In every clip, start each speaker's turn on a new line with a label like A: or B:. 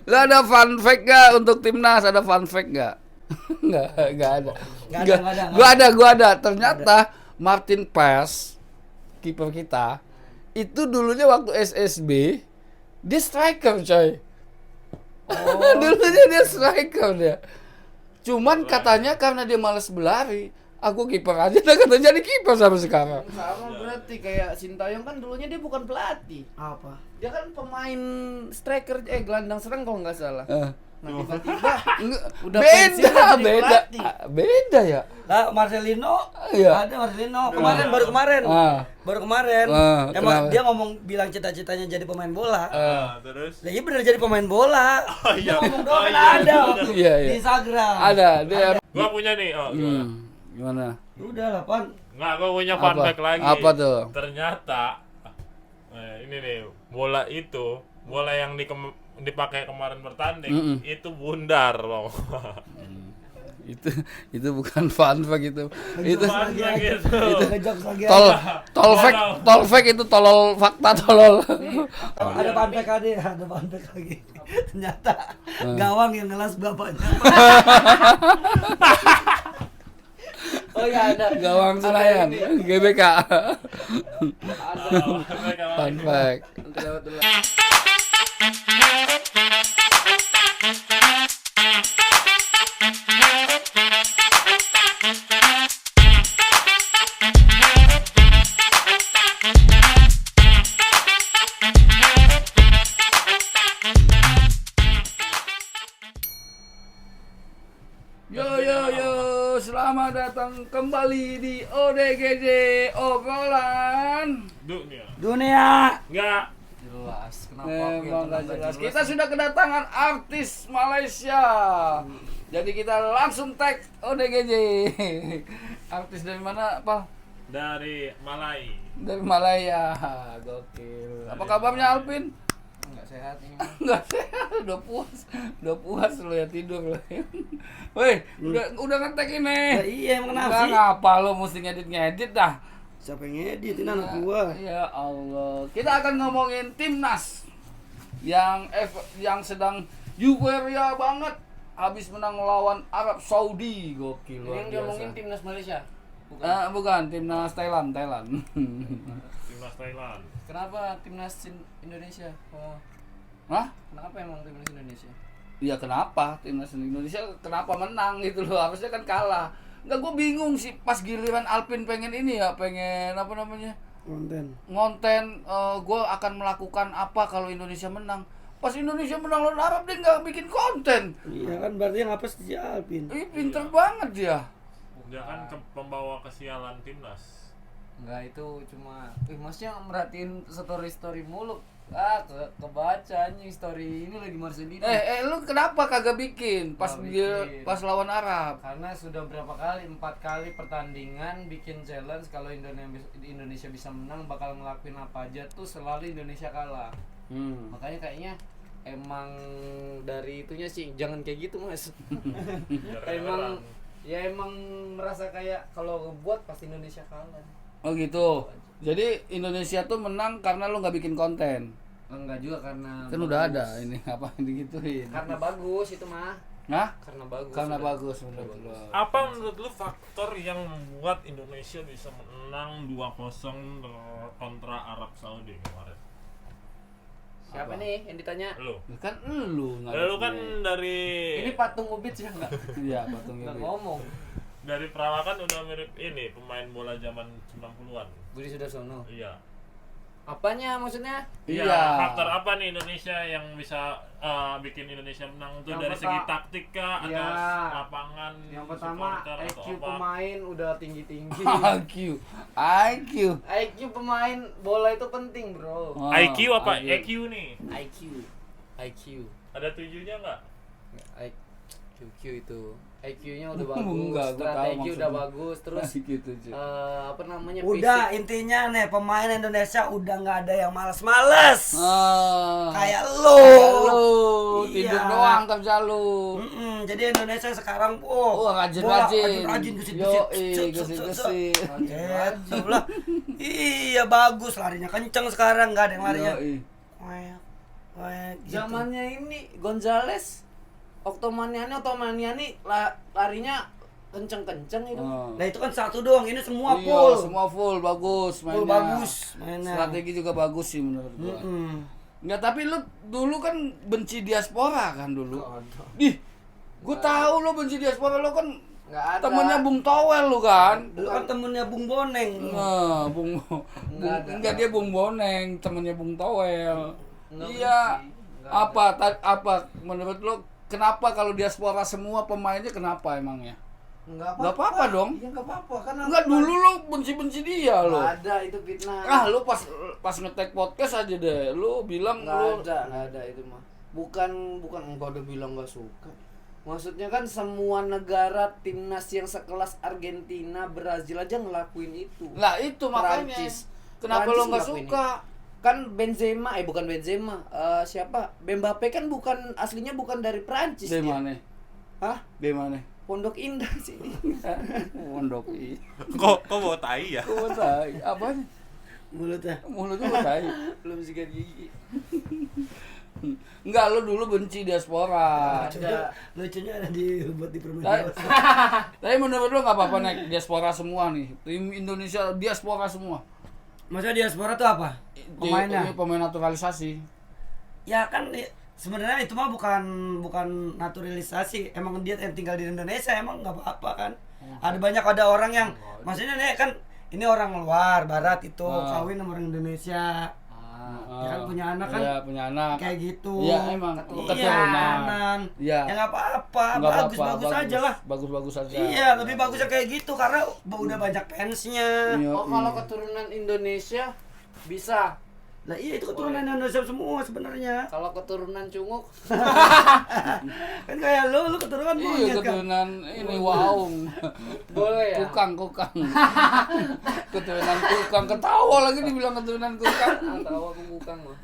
A: Lu ada fun fact gak untuk timnas? Ada fun fact gak? Nggak ada. Gua ada. Ternyata Martin Paes, kiper kita, itu dulunya waktu SSB dia striker, coy. Dulunya dia striker dia. Cuman katanya karena dia malas berlari, aku kiper aja, dah katanya jadi kiper sampai sekarang.
B: Sama berarti kayak Sintayong kan dulunya dia bukan pelatih.
C: Apa?
B: Dia kan pemain striker, gelandang serang kalau nggak salah. Nah tiba-tiba udah
A: Beda,
B: pensiun jadi pelatih.
A: beda ya.
C: Nah, Marcelino,
A: Iya.
C: ada Marcelino baru kemarin.
A: Kenapa?
C: Emang dia bilang cita-citanya jadi pemain bola.
D: Terus?
C: Nah, iya bener jadi pemain bola.
D: Oh iya.
C: Dia ngomong doang kan ada
A: Iya.
C: di Instagram.
A: Ada dia.
D: Gua punya nih.
A: Gimana?
C: Udah lah, Pan.
D: Nggak, gua punya fun
A: Apa?
D: fact lagi.
A: Apa tuh?
D: Ternyata ini nih, bola yang dipakai kemarin bertanding itu bundar, loh.
A: itu bukan fun fact itu. Itu
C: Ngejokes lagi.
A: tol fact itu tolol fakta tolol.
C: Ada fun fact lagi. Ternyata gawang yang ngelas bapaknya.
B: Oh iya ada.
A: Gawang Senayan, GBK. Fun fact.
B: Nanti lewat dulu.
A: Yo, selamat datang kembali di ODGJ obrolan.
C: Dunia.
D: Enggak.
B: Jelas. Kenapa?
A: Memang nggak jelas. Kita sudah kedatangan artis Malaysia. Jadi kita langsung tag ODGJ. Artis dari mana, Pak?
D: Dari Malai.
A: Dari Malaya. Gokil. Apa kabarnya Alvin?
B: Enggak sehat ini.
A: Enggak sehat, udah puas lu ya tidur lu. Woi, udah ngetek ini.
C: Ya, iya emang kenapa
A: Enggak
C: sih?
A: ngapa lu mesti ngedit dah.
C: Siapa yang ngedit? Ini anak gua.
A: Ya Allah. Kita akan ngomongin timnas yang sedang euforia banget habis menang melawan Arab Saudi. Gokil.
B: Ini
A: luar
B: yang
A: biasa.
B: diomongin timnas Malaysia.
A: Bukan timnas Thailand.
D: Timnas Thailand.
B: Kenapa timnas Indonesia?
A: Hah?
B: Kenapa emang timnas Indonesia?
A: Ya kenapa timnas Indonesia kenapa menang gitu loh, harusnya kan kalah. Enggak, gue bingung sih pas giliran Alvin pengen apa namanya ngonten gue akan melakukan apa kalau Indonesia menang. Pas Indonesia menang lawan Arab dia nggak bikin konten.
C: Iya kan berarti yang apa sih Alvin?
A: Ih, pinter banget dia.
D: Dia kan pembawa kesialan timnas.
B: Enggak, itu cuma masnya merhatiin story mulu. Kebaca anjing story ini lagi Marcelino.
A: Lu kenapa kagak bikin pas
B: Nggak
A: dia
B: bikin.
A: pas lawan Arab?
B: Karena sudah berapa kali, 4 kali pertandingan bikin challenge kalau Indonesia bisa menang bakal ngelakuin apa aja tuh selalu Indonesia kalah. Makanya kayaknya emang dari itunya sih jangan kayak gitu Mas. emang merasa kayak kalau ngebuat pasti Indonesia kalah.
A: Oh gitu. Jadi Indonesia tuh menang karena lu nggak bikin konten.
B: Enggak juga karena
A: Kan udah ada ini apa digituin.
B: Karena bagus itu mah.
A: Nah,
B: Karena bagus.
A: karena
B: udah.
A: bagus bener.
D: Apa menurut lu faktor yang membuat Indonesia bisa menang 2-0 kontra Arab Saudi kemarin?
B: Siapa
A: Apa?
B: nih yang ditanya?
D: Lu.
A: Kan lu
D: Lu kan dari
B: Ini patung ubit sih enggak?
A: iya patung
B: Enggak
A: ini.
B: ngomong.
D: dari perawakan udah mirip ini pemain bola zaman 90-an.
B: Budi Sudarsono.
D: Iya.
B: Apanya maksudnya?
A: Iya.
D: Faktor apa nih Indonesia yang bisa bikin Indonesia menang tuh
B: Yang
D: dari segi
B: pertama-
D: taktik kah,
B: Iya.
D: atas lapangan,
B: Yang pertama
D: supporter, atau
B: IQ
D: apa?
B: pemain udah tinggi-tinggi.
A: IQ.
B: IQ pemain bola itu penting, Bro.
A: Oh,
D: IQ apa? EQ nih.
B: IQ.
D: Ada 7-nya nggak?
B: IQ itu. IQ-nya udah bagus,
A: Enggak, gua tahu
B: strategi udah
A: maksudnya.
B: bagus, terus
A: gitu cuy.
B: apa namanya?
C: Udah
B: fisik.
C: intinya nih pemain Indonesia udah nggak ada yang malas-males. Kayak
A: Lu
C: Iya.
A: tidur doang kerja lu.
C: Jadi Indonesia sekarang
A: Rajin. Gesit-gesit.
C: Iya bagus larinya kenceng sekarang nggak ada yang larinya.
A: Yoi.
C: Gitu.
B: Zamannya ini Gonzales, Ottomaniani larinya kenceng-kenceng itu.
C: Nah itu kan satu doang, ini semua
A: Iya,
C: full.
A: semua full bagus mainnya.
C: Full bagus mainnya.
A: Strategi juga bagus sih menurut gua. Nggak, tapi lu dulu kan benci diaspora kan dulu. Ih, gua tahu lu benci diaspora, lu kan
B: Nggak ada.
A: temennya Bung Towel lu kan.
C: Lu kan temennya Bung Boneng.
A: Nah, enggak dia Bung Boneng, temennya Bung Towel. Iya. Apa menurut lu kenapa kalau diaspora semua pemainnya kenapa emangnya? Nggak apa-apa dong.
C: Iya nggak apa-apa kan.
A: Enggak, dulu lu benci-benci dia lo.
B: Nggak ada itu fitnah.
A: Lu pas nge-tag podcast aja deh. Lu bilang
B: Nggak ada itu mah. Bukan enggak udah bilang nggak suka. Maksudnya kan semua negara timnas yang sekelas Argentina, Brazil aja ngelakuin itu.
A: Lah itu makanya.
B: Perancis.
A: Kenapa
B: Perancis
A: lo nggak
B: ngelakuin
A: suka?
B: Kan Benzema, bukan Benzema. Siapa? Mbappe kan aslinya bukan dari Perancis
A: Di
B: dia.
A: mana?
B: Hah?
A: Di mana?
B: Pondok Indah sih.
A: Pondok I.
D: Kok bawa tai ya?
A: Kok tai? Apanya?
C: Mulutnya.
A: Mulutnya mau tai.
B: Belum sikat gigi.
A: Enggak, lu dulu benci diaspora.
C: Lucunya ada buat di
A: Tapi,
C: permainan.
A: tapi menurut lu nggak apa-apa naik diaspora semua nih. Tim Indonesia diaspora semua.
C: Maksudnya diaspora tuh apa? Pemainnya.
A: Pemain naturalisasi.
C: Ya kan sebenarnya itu mah bukan naturalisasi. Emang dia yang tinggal di Indonesia emang nggak apa-apa kan. Ada orang yang maksudnya nih kan ini orang luar barat itu kawin sama orang Indonesia. Ya kan punya anak kan.
A: Iya, punya anak.
C: Kayak gitu.
A: Iya, emang keturunan. Iya.
C: Ya nggak apa-apa,
A: Nggak
C: bagus-bagus aja lah.
A: Bagus-bagus aja.
C: Iya, lebih bagusnya kayak gitu karena udah banyak fansnya.
A: Iya,
B: Oh, kalau keturunan Indonesia bisa.
C: Lah iya itu keturunan Indonesia semua sebenarnya.
B: Kalau keturunan cunguk
C: Kan kayak lu keturunan
A: Iya,
C: monyet kan.
A: keturunan ini waung.
B: boleh ya.
A: Kukang. Keturunan kukang, ketawa lagi dibilang keturunan kukang.
B: Tahu aku bukan mah.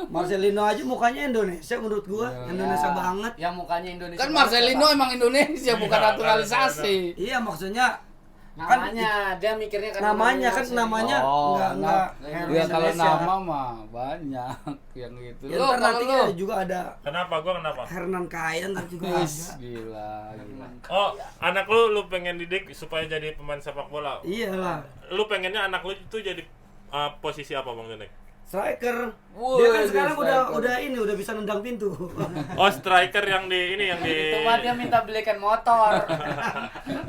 C: Marcelino aja mukanya Indonesia menurut gua. Indonesia banget.
B: Yang mukanya Indonesia.
A: Kan
B: banget,
A: Marcelino
B: Pak.
A: emang Indonesia, bukan
D: Iya,
A: naturalisasi.
C: Iya maksudnya
B: Namanya dia mikirnya kan
C: namanya kan namanya enggak
A: Ya kalau
C: Indonesia.
A: nama mah banyak yang gitu.
C: Ya,
A: Lo
C: ntar
A: kalau
C: nanti
A: lo
C: kan juga ada
D: Kenapa?
C: Hernan Kaya ntar juga
A: Wis,
C: ada.
A: gila.
D: Oh, anak lu pengen didik supaya jadi pemain sepak bola.
C: Iyalah,
D: Lu pengennya anak lu itu jadi posisi apa, Bang Denek?
C: striker.
A: Woi,
C: Dia kan
A: dia
C: sekarang
A: striker.
C: udah bisa nendang pintu.
D: Oh, striker yang di
B: Itu mah dia minta belikan motor.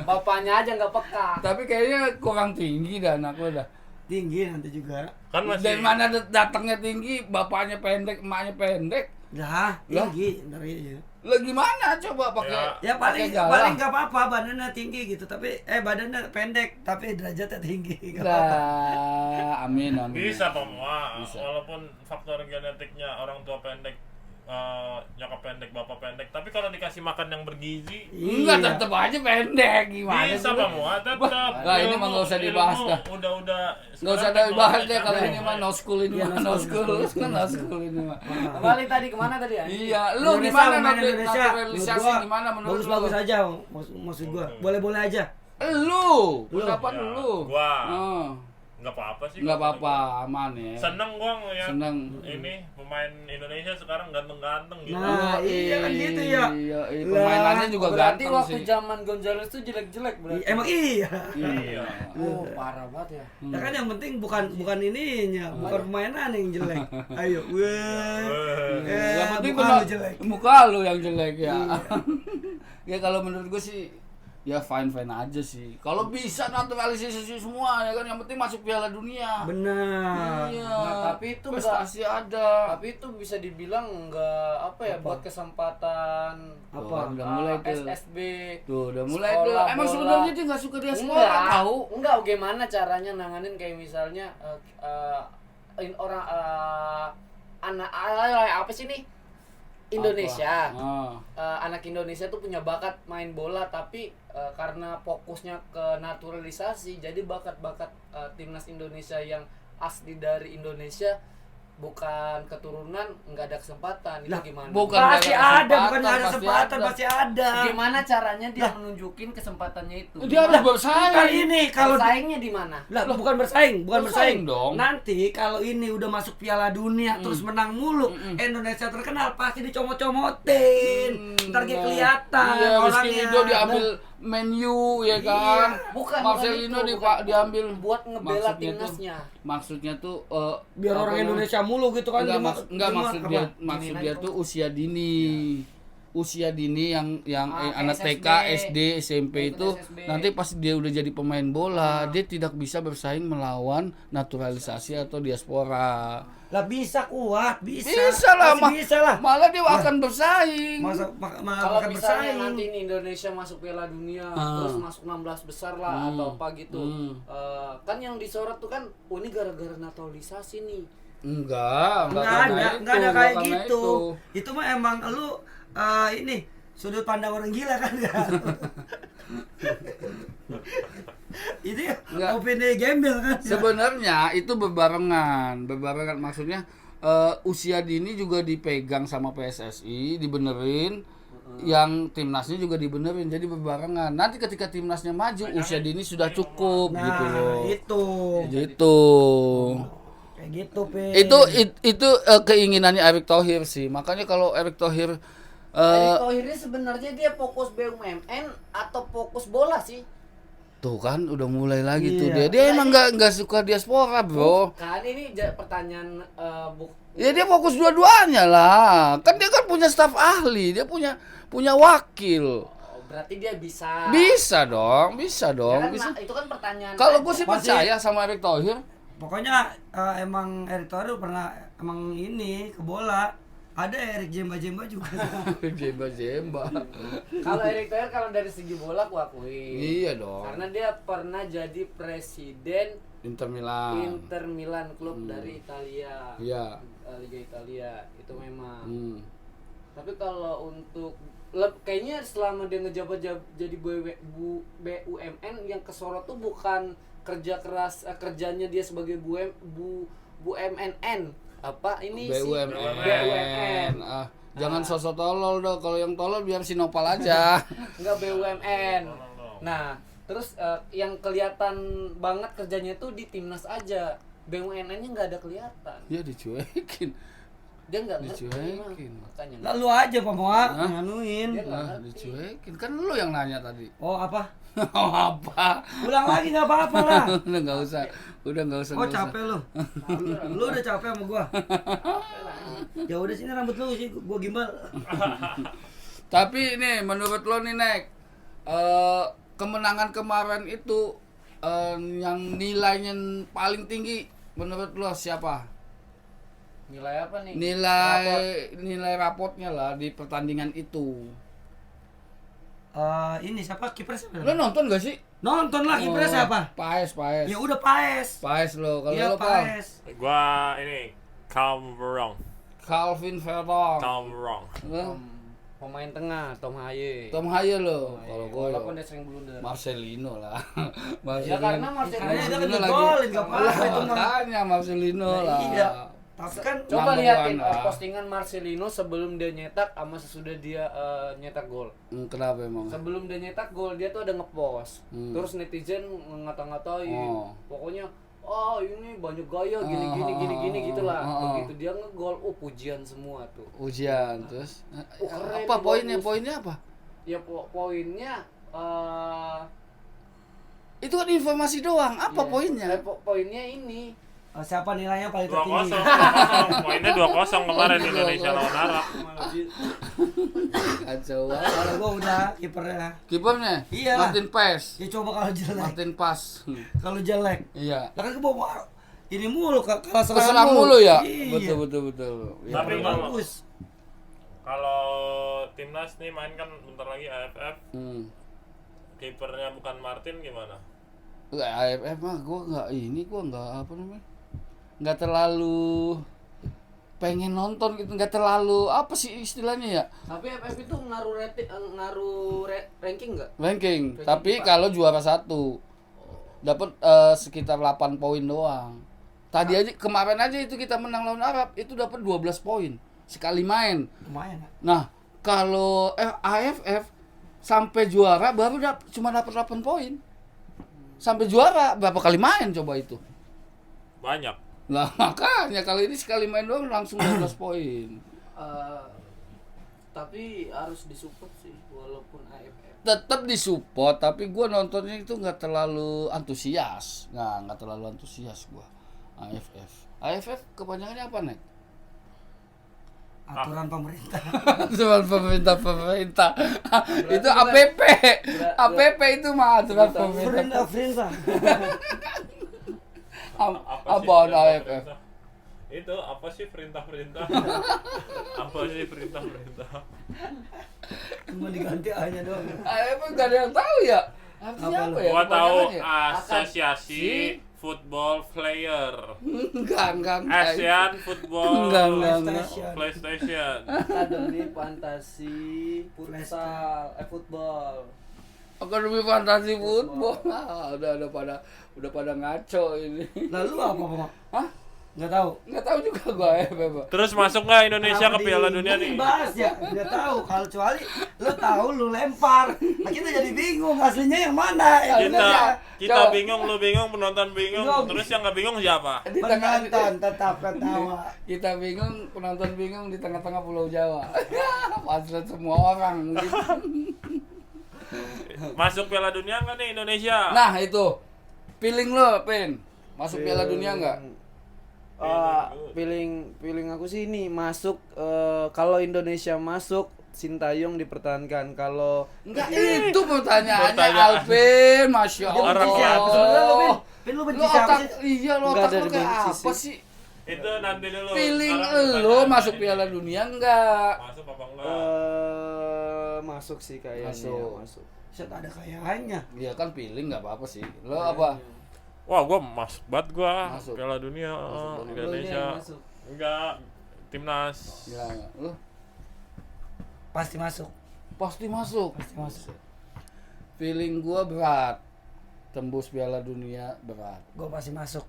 B: Bapaknya aja nggak peka.
A: Tapi kayaknya kurang tinggi dah anak lo dah.
C: Tinggi nanti juga.
D: kan masih
A: Dari mana datangnya tinggi, bapaknya pendek, emaknya pendek.
C: Lah,
A: Lah?
C: tinggi dari aja.
A: Lah gimana coba pakai
C: Ya paling
A: pakai galah?
C: paling nggak apa-apa badannya tinggi gitu, tapi badannya pendek tapi derajatnya tinggi. Nggak apa-apa.
A: Lah, amin.
D: bisa semua
A: Bisa.
D: walaupun faktor genetiknya orang tua pendek, nyokap pendek, bapak pendek, tapi kalau dikasih makan yang bergizi
A: Enggak,
C: Iya.
A: tetep aja pendek. Gimana
D: bisa
A: sih?
D: semua tetap.
A: Lah, ini mah nggak usah dibahas dah.
D: Udah
A: Nggak usah
D: sekarang
A: dibahas
D: teknologi
A: deh kalau
D: canggih.
A: ini mah no school ini
C: Iya,
A: mah
C: no
A: no
C: school,
A: school.
C: no school,
A: Kan
C: no
A: no
C: school.
A: school ini mah.
B: Kembali tadi kemana tadi ya?
A: Iya, lu
C: Indonesia,
A: gimana
C: pemain
A: naturalisasi
C: menurut gua
A: gimana menurut
C: bagus-bagus
A: lu?
C: aja maksud gua. Boleh-boleh aja.
A: Lu,
C: Lu.
A: pendapat
D: Ya,
A: lu.
D: gua.
A: Oh,
D: nggak apa-apa sih.
A: nggak
D: kalau
A: apa-apa, aman ya.
D: seneng gua ya
A: Seneng.
D: ini pemain Indonesia sekarang ganteng-ganteng gitu.
C: Nah, iya kan gitu ya.
A: Iya, iya,
C: Lah,
A: permainannya juga
B: Berarti
A: ganteng
B: waktu
A: sih.
B: zaman Gonzales tuh jelek-jelek berarti.
C: Emang iya.
D: Iya.
B: Oh, parah banget ya.
C: Ya kan yang penting bukan ininya, bukan permainan yang jelek. Ayo, weh.
A: Yang penting
C: muka
A: benar
C: lu jelek.
A: muka lu yang jelek ya. Ya kalau menurut gue sih ya fine aja sih. Kalau bisa naturalisasi semua ya kan, yang penting masuk Piala Dunia.
C: Benar.
A: Iya.
B: Nah, tapi itu
A: prestasi ada.
B: Tapi itu bisa dibilang enggak apa ya, buat kesempatan
A: Apa? Udah mulai tuh.
B: SSB.
A: Tuh, udah mulai tuh.
B: Sekolah
A: Emang
B: bola.
A: sebenarnya dia nggak suka dia sekolah, tahu?
B: Enggak, gimana caranya nanganin kayak misalnya orang anak apa sih nih? Indonesia.
A: Ah.
B: Anak Indonesia tuh punya bakat main bola, tapi karena fokusnya ke naturalisasi, jadi bakat-bakat timnas Indonesia yang asli dari Indonesia bukan keturunan nggak ada kesempatan itu
C: Lah,
B: gimana?
A: bukan
C: Pasti
A: nggak
C: ada, bukan nggak ada
A: pasti
C: kesempatan, pasti ada.
B: Gimana caranya dia
C: Lah.
B: menunjukin kesempatannya itu?
A: Dia harus
C: Kan
A: bersaing.
C: ini kalau
B: Bersaingnya di mana?
C: lah bukan bersaing, bukan bersaing
A: Bersaing dong.
C: Nanti kalau ini udah masuk Piala Dunia terus menang mulu, Indonesia terkenal pasti dicomot-comotin. Ntar kayak kelihatan
A: Iya,
C: orangnya.
A: Rizky Ridho diambil menu ya kan.
B: Bukan,
A: Marcelino
B: bukan itu,
A: diambil
B: buat ngebela
A: Maksudnya tuh-
B: timnasnya.
A: Maksudnya tuh
C: Biar
A: apa
C: orang
A: namanya?
C: Indonesia mulu gitu kan.
A: Enggak maksud dia tuh usia dini. Usia dini yang anak TK, SD, SMP itu
B: SSB.
A: nanti pas dia udah jadi pemain bola, dia tidak bisa bersaing melawan naturalisasi atau diaspora.
C: Lah bisa kuat, bisa.
A: Bisa lah,
C: Pasti bisa lah.
A: malah dia akan bersaing.
B: Kalau
C: akan
B: misalnya
C: bersaing.
B: nanti ini Indonesia masuk Piala Dunia
A: Ah.
B: terus masuk 16 besar lah atau apa gitu.
A: Hmm.
B: Kan yang disorot tuh kan ini gara-gara naturalisasi nih.
A: Enggak
C: Enggak ada kayak
A: karena
C: gitu. Itu mah emang lu ini sudut pandang orang gila kan enggak? Itu ya
A: Enggak.
C: opini gembel kan?
A: Sebenarnya itu berbarengan maksudnya usia dini juga dipegang sama PSSI, dibenerin, yang timnasnya juga dibenerin, jadi berbarengan. Nanti ketika timnasnya maju, usia dini sudah cukup
C: Nah,
A: gitu loh.
C: itu.
A: Gitu.
C: Kayak gitu, Pe.
A: Itu keinginannya Erick Thohir sih. Makanya kalau Erick Thohir
B: Erick Thohir ini sebenarnya dia fokus BUMN atau fokus bola sih?
A: tuh kan udah mulai lagi tuh
C: Iya.
A: dia emang nggak suka diaspora, bro.
B: Kan ini pertanyaan
A: Ya dia fokus dua-duanya lah. Kan dia kan punya staf ahli, dia punya wakil.
B: berarti dia bisa.
A: Bisa dong,
B: Ya kan,
A: bisa.
B: itu kan pertanyaan.
A: Kalau gue sih
C: Pasti-
A: percaya sama Erick Thohir.
C: Pokoknya emang Erick Thohir pernah emang ini ke bola. Ada Erick Jemba-Jemba juga.
A: Jemba.
B: Kalau Erick Thohir kalau dari segi bola aku akui.
A: Iya dong.
B: Karena dia pernah jadi presiden
A: Inter Milan.
B: Inter Milan klub dari Italia.
A: Iya.
B: Liga Italia itu memang.
A: Hmm.
B: Tapi kalau untuk kayaknya selama dia ngejabat jadi BUMN yang kesorot tuh bukan kerja keras kerjanya dia sebagai BUMN apa ini sih
A: BUMN. Jangan sosok tolol dong. Kalau yang tolol biar Sinopal aja.
B: enggak BUMN. Nah terus yang kelihatan banget kerjanya tuh di timnas aja, BUMN-nya nggak ada kelihatan,
A: Ya dicuekin.
B: dia nggak ngerti
A: Dicuekin.
B: makanya
C: Lalu aja Pak Moa nganuin.
B: Dia nggak
A: Ah,
B: ngerti.
A: dicuekin. Kan lu yang nanya tadi.
C: Oh, apa?
A: Oh, apa?
C: Ulang lagi enggak apa-apa lah.
A: Udah nggak usah.
C: Oh, capek lu. Lu udah capek sama gua. Ya udah sini rambut lu sih gua gimbal.
A: Tapi nih menurut lo nih Nek, kemenangan kemarin itu yang nilainya paling tinggi menurut lo siapa?
B: Nilai apa nih?
A: Nilai raportnya lah di pertandingan itu.
C: Ini siapa kiper siapa?
A: Lo nonton gak sih?
C: Nonton lah kipernya siapa?
A: Paes.
C: Ya udah Paes.
A: Paes lo. Kalau
C: Iya
A: lo Pal?
C: Paes.
D: Gua ini Calm
A: Calvin Vertonghen.
D: wrong.
A: Lo?
B: Pemain tengah Tom Haye.
A: Tom Haye lo. Kalau gue
B: Walaupun dia sering blunder.
A: Marcelino lah.
B: Ya karena Marcelino
C: Karena dia kan
A: lagi.
C: ngegolin, nggak apa-apa itu mah.
A: Makanya Marcelino
C: Nah,
A: lah.
C: iya. Tapi kan
B: Coba
A: Number
B: liatin
A: one lah.
B: postingan Marcelino sebelum dia nyetak sama sesudah dia nyetak gol.
A: Kenapa emang?
B: Sebelum dia nyetak gol dia tuh ada ngepost. Terus netizen ngata-ngatain.
A: Oh.
B: Pokoknya ini banyak gaya gini gitulah. Begitu dia ngegol, pujian semua tuh.
A: Ujian terus
B: keren,
A: apa poinnya?
B: bagus.
A: Poinnya apa?
B: Ya poinnya
A: Itu kan informasi doang. Apa poinnya?
B: poinnya ini
C: siapa nilainya paling
D: 2-0.
C: tertinggi?
D: Poinnya 2-0 kemarin Indonesia lawan Arab.
A: Kacau banget.
C: Kalau gua udah kipernya.
A: Kipernya?
C: Iya.
A: Martin Paes.
C: Ya coba kalau jelek.
A: Martin Pas.
C: Kalau jelek.
A: Iya.
C: Lah kan kebawa ini mulu kalah
A: Keserang mulu ya?
C: Iya.
A: Betul. Ya.
D: Tapi kalau
C: Bagus.
D: kalau timnas nih main kan bentar lagi AFF, kipernya bukan Martin gimana?
A: Enggak, AFF mah gua enggak apa namanya? Enggak terlalu pengen nonton gitu, enggak terlalu apa sih istilahnya ya?
B: tapi FF itu ngaruh ranking enggak?
A: Ranking. Tapi
B: Pak.
A: kalau juara satu dapat sekitar 8 poin doang. Tadi aja kemarin aja itu kita menang lawan Arab itu dapat 12 poin sekali main.
C: Lumayan. Kan?
A: Nah, kalau AFF sampai juara baru cuma dapat 8 poin. Sampai juara berapa kali main coba itu?
D: Banyak.
A: Nah, makanya kali ini sekali main doang langsung 12 poin.
B: Tapi harus disupport sih walaupun AFF.
A: Tetap disupport, tapi gue nontonnya itu nggak terlalu antusias, nggak terlalu antusias gue. AFF kepanjangannya apa nek?
C: Aturan pemerintah.
A: Aturan pemerintah. Itu APP. APP itu mah aturan pemerintah.
C: Perintah.
A: Apa AFF?
D: Itu apa sih perintah-perintah? Apa sih perintah-perintah?
C: Cuma diganti A-nya doang.
A: AFF nggak ada yang tahu ya. Artinya apa ya?
D: Gua tahu
A: kepanjangannya?
D: Asosiasi Football Player.
A: Enggak.
D: Asian Football
A: Enggak.
D: PlayStation.
B: Akademi Fantasi Football.
A: Akademi Fantasi Football. Udah pada ngaco ini.
C: Lalu apa, Pak?
A: Hah?
C: Nggak tahu.
A: Nggak tahu juga gua AFF.
D: Terus masuk nggak Indonesia
C: Kenapa
D: ke Piala Dunia nih?
C: Bahas ya, nggak tahu. Kalau kecuali lu tahu lu lempar. Nah, kita jadi bingung aslinya yang mana ya.
D: Kita bingung, lu bingung, penonton bingung.
C: Bingung.
D: Terus yang nggak bingung siapa?
A: Di tengah
C: Penonton tetap ketawa.
A: kita bingung, penonton bingung di tengah-tengah Pulau Jawa. Pasrah semua orang gitu.
D: Masuk Piala Dunia nggak nih Indonesia?
A: Nah, itu. Feeling lo, Pen. Masuk Piala Dunia nggak?
B: Feeling aku sih ini masuk kalau Indonesia masuk Sintayong dipertahankan. Kalau
A: Enggak, itu pertanyaannya
D: Pertanyaan.
A: Alvin, Masya
C: Dia
A: Allah.
C: benci siapa? Sebenarnya lu, Pin, lu benci
A: Lu
C: siapa
A: otak,
C: sih?
A: iya lo
B: Nggak
A: otak
B: ada
A: lu kayak
B: benci
A: apa
B: sih.
A: sih?
D: Itu nanti dulu.
A: Feeling
D: Sekarang
A: lo
D: pertanyaan
A: masuk
D: ini.
A: Piala Dunia enggak?
D: Masuk apa enggak?
B: masuk sih kayaknya.
A: Masuk.
C: Set ada kayaknya.
A: Iya kan feeling nggak apa-apa sih. Lo apa?
D: Wah, gua masuk banget gua
A: Masuk.
D: Piala Dunia
A: Masuk.
D: Indonesia.
B: Masuk.
D: Enggak, timnas.
A: Ya, lo
C: Pasti masuk.
A: pasti masuk.
C: Pasti masuk.
A: Feeling gua berat. Tembus Piala Dunia berat.
C: Gue pasti masuk.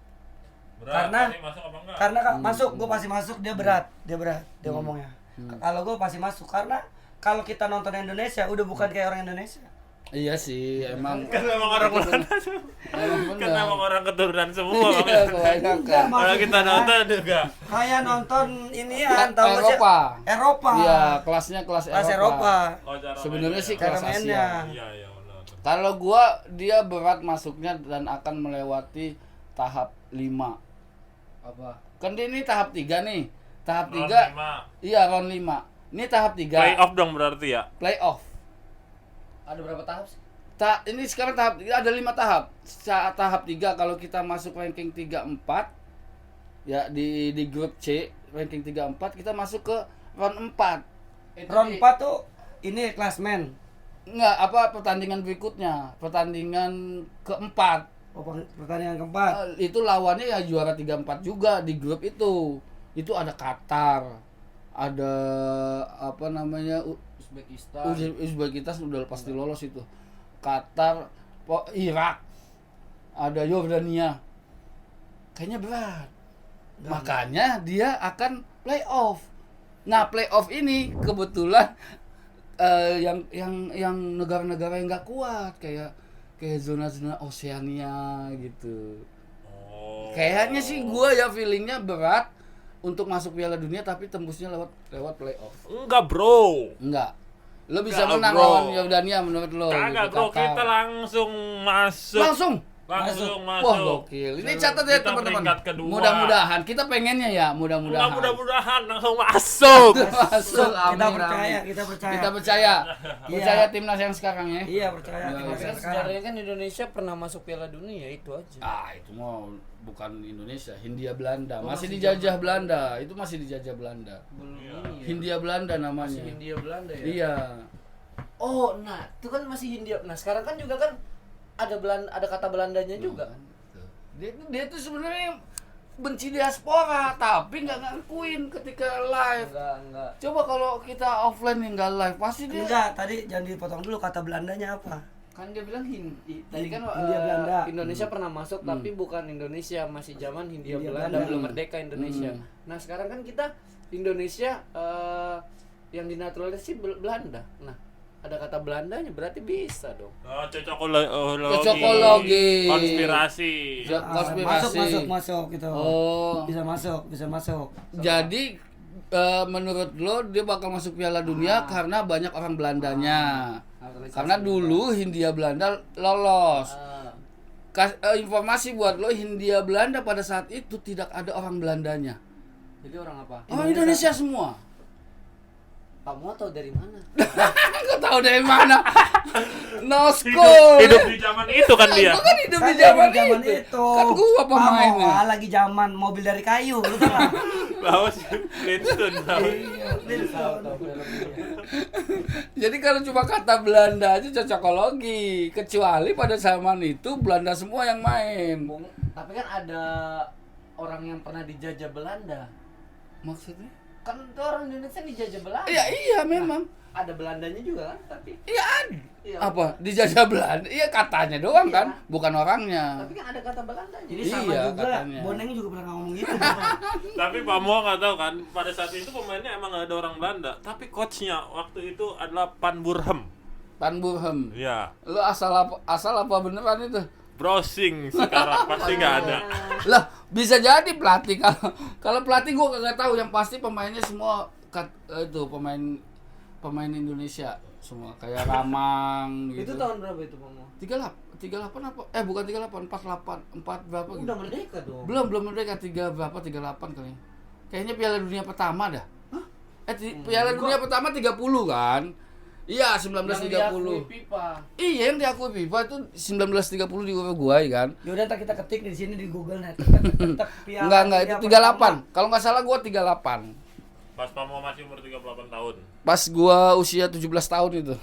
D: Berat,
C: Karena-
D: tadi masuk apa enggak?
C: Karena masuk, gue pasti masuk. Dia berat. Dia ngomongnya. Kalau gue pasti masuk karena kalau kita nonton Indonesia udah bukan kayak orang Indonesia.
A: Iya sih, emang
D: Kan memang orang Belanda.
A: emang
D: Kan memang orang keturunan semua.
A: Iya, kebanyakan.
D: Kalau kita nonton juga.
C: Kayak nonton inian tahu nggak sih?
A: Eropa.
C: Eropa.
A: Iya, kelasnya kelas
C: Kelas
A: Eropa.
C: Eropa.
D: Oh, cara
A: Sebenarnya
D: mainnya.
A: sih
C: Cara
A: kelas
C: mainnya.
A: Asia.
D: Iya, iya benar.
A: Kalau gua dia berat masuknya dan akan melewati tahap 5.
B: Apa?
A: Kan dia ini tahap 3 nih. Tahap
D: Round
A: 3.
D: lima.
A: Iya, round 5. Ini tahap 3.
D: Playoff dong berarti ya.
A: Playoff.
B: Ada berapa tahap sih?
A: Ini sekarang tahap ada 5 tahap. Tahap 3 kalau kita masuk ranking 3-4 ya di grup C ranking 3-4 kita masuk ke round 4.
C: Round 4 tuh ini klasmen.
A: Enggak, apa pertandingan berikutnya, pertandingan keempat.
C: Oh, pertandingan keempat.
A: Itu lawannya ya juara 3-4 juga di grup itu. Itu ada Qatar, ada apa namanya Uzbekistan udah pasti lolos itu. Qatar, Irak, ada Yordania. Kayaknya berat. Makanya dia akan playoff. Nah, playoff ini kebetulan yang negara-negara yang nggak kuat kayak zona-zona Oseania gitu.
D: Oh.
A: Kayaknya sih gua ya feelingnya berat untuk masuk Piala Dunia tapi tembusnya lewat playoff.
D: Enggak, Bro.
A: Enggak. Lo bisa
D: Enggak,
A: menang
D: bro.
A: lawan Yordania menurut lo.
D: Kagak,
A: gitu,
D: Bro.
A: Qatar.
D: Kita langsung masuk.
A: Langsung.
D: Langsung
A: Wah,
D: masuk.
A: gokil. Ini catat ya
D: Kita
A: teman-teman.
D: peringkat kedua.
A: Mudah-mudahan kita pengennya ya, mudah-mudahan.
D: Mudah-mudahan langsung masuk.
A: Masuk.
C: Kita
A: Amin,
C: percaya,
A: amin.
C: kita percaya.
A: Kita percaya.
C: Iya.
A: Percaya timnas yang sekarang ya.
C: Iya, percaya.
A: Iya,
C: Kita
A: iya.
C: percaya
B: Kan
C: sekarang.
B: sejarahnya kan Indonesia pernah masuk Piala Dunia itu aja.
A: Ah, itu mau bukan Indonesia, Hindia Belanda.
B: Oh,
A: Masih
B: masih
A: dijajah Belanda. Itu masih dijajah Belanda.
B: Belum
D: Iya.
B: ini ya.
A: Hindia Belanda
B: Masih
A: namanya.
B: Hindia Belanda ya.
A: Iya.
B: Oh, nah, itu kan masih Hindia. Nah, sekarang kan juga kan ada kata Belandanya juga.
A: Dia tuh sebenarnya benci diaspora, tapi nggak ngakuin ketika live.
B: Enggak.
A: Coba kalau kita offline yang nggak live, pasti dia.
C: Enggak, tadi jangan dipotong dulu kata Belandanya apa?
B: Kan dia bilang tadi kan
C: Hindia Belanda.
B: Indonesia pernah masuk tapi bukan Indonesia, masih zaman Hindia Belanda,
C: Belanda.
B: belum merdeka Indonesia. Nah sekarang kan kita Indonesia yang dinaturalisasi Belanda. Nah ada kata Belandanya berarti bisa dong.
A: Cocokologi.
D: Konspirasi.
A: Konspirasi.
C: Masuk gitu.
A: Oh.
C: Bisa masuk.
A: Jadi menurut lo dia bakal masuk Piala Dunia karena banyak orang Belandanya. Karena dulu Hindia Belanda lolos. Informasi buat lo, Hindia Belanda pada saat itu tidak ada orang Belandanya.
B: Jadi orang apa?
A: Orang Indonesia semua.
B: Kamu tahu dari mana?
A: Kau tahu dari mana? No school.
D: Hidup di zaman itu kan dia.
A: Gua kan hidup di
C: Kan
A: zaman
C: zaman
A: itu. Kan gua pemainnya.
C: Kamu lagi zaman mobil dari kayu, lu tahu nggak?
D: Bawa si Flintstone.
A: Jadi kalau cuma kata Belanda aja cocokologi. Kecuali pada zaman itu Belanda semua yang main.
B: Tapi kan ada orang yang pernah dijajah Belanda.
A: Maksudnya?
B: Kan itu orang Indonesia dijajah Belanda.
A: Iya memang.
B: Ada Belandanya juga kan, tapi
A: Iya ada.
B: Iya.
A: Apa? Dijajah Belanda? Iya katanya doang
B: Iya.
A: kan, bukan orangnya.
B: tapi kan ada kata Belandanya.
C: Jadi
A: Iya,
C: sama juga.
A: katanya.
C: Boneng juga pernah ngomong gitu.
D: Tapi Pak Mo nggak tahu kan, pada saat itu pemainnya emang nggak ada orang Belanda, tapi coachnya waktu itu adalah Van Burhem.
A: Van Burhem.
D: Ya,
A: Lu asal apa beneran itu?
D: browsing sekarang pasti nggak ada.
A: Lah, bisa jadi pelatih kalau pelatih gua kagak tahu, yang pasti pemainnya semua itu pemain Indonesia semua kayak Ramang gitu.
B: Itu tahun berapa itu, Mama?
A: 38 apa? Bukan 38, 4 berapa gitu.
B: Udah merdeka dong.
A: Belum merdeka 38 kali. Kayaknya Piala Dunia pertama dah. Piala Dunia pertama 30 kan? Iya, 1930.
B: Yang diakui FIFA.
A: Iya, yang diakui FIFA itu 1930 di Uruguay kan?
C: Yaudah, ntar kita ketik di sini di Google net.
A: Enggak, itu 38. Kalau nggak salah gua 38.
D: Pas Pak Mo masih umur 38 tahun.
A: Pas gua usia 17 tahun itu.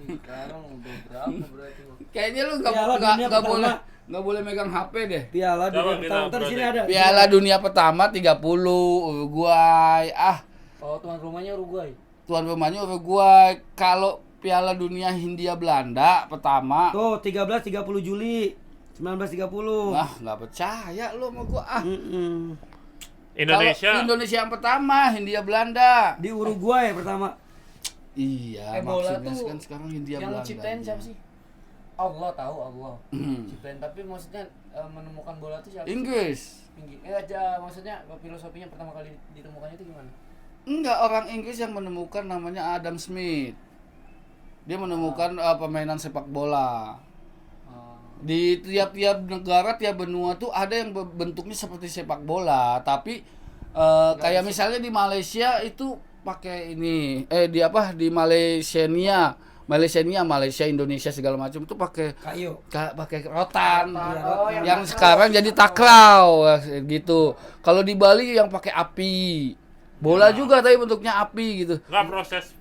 B: Sekarang udah berapa berarti?
A: Kayaknya lu
C: Piala Dunia pertama.
A: nggak boleh megang HP deh.
C: Piala
D: Coba
C: Dunia
D: kita
C: pertama. Ntar di sini ada.
A: Piala Dunia pertama 30 Uruguay.
B: Oh, tuan rumahnya Uruguay.
A: Tuan rumahnya Uruguay. Kalau Piala Dunia Hindia Belanda pertama.
C: Tuh 30 Juli 1930.
A: Nggak percaya lu sama gua.
D: Indonesia.
A: Kalau Indonesia yang pertama, Hindia Belanda.
C: Di Uruguay pertama.
A: Iya,
B: Bola
A: maksudnya
B: tuh
A: kan sekarang Hindia
B: yang
A: Belanda.
B: ciptain siapa sih? Allah tahu Allah. Ciptain, tapi maksudnya menemukan bola itu siapa?
A: Inggris.
B: Maksudnya filosofinya pertama kali ditemukannya itu gimana?
A: Enggak, orang Inggris yang menemukan namanya Adam Smith. Dia menemukan permainan sepak bola. Di tiap-tiap negara, tiap benua tuh ada yang bentuknya seperti sepak bola, tapi kayak misalnya di Malaysia itu pakai ini di Malaysia, Indonesia segala macam itu pakai
C: Kayu.
A: pakai rotan.
B: Oh,
A: yang sekarang jadi takraw gitu. Kalau di Bali yang pakai api. Bola juga tapi bentuknya api gitu.
D: Nggak proses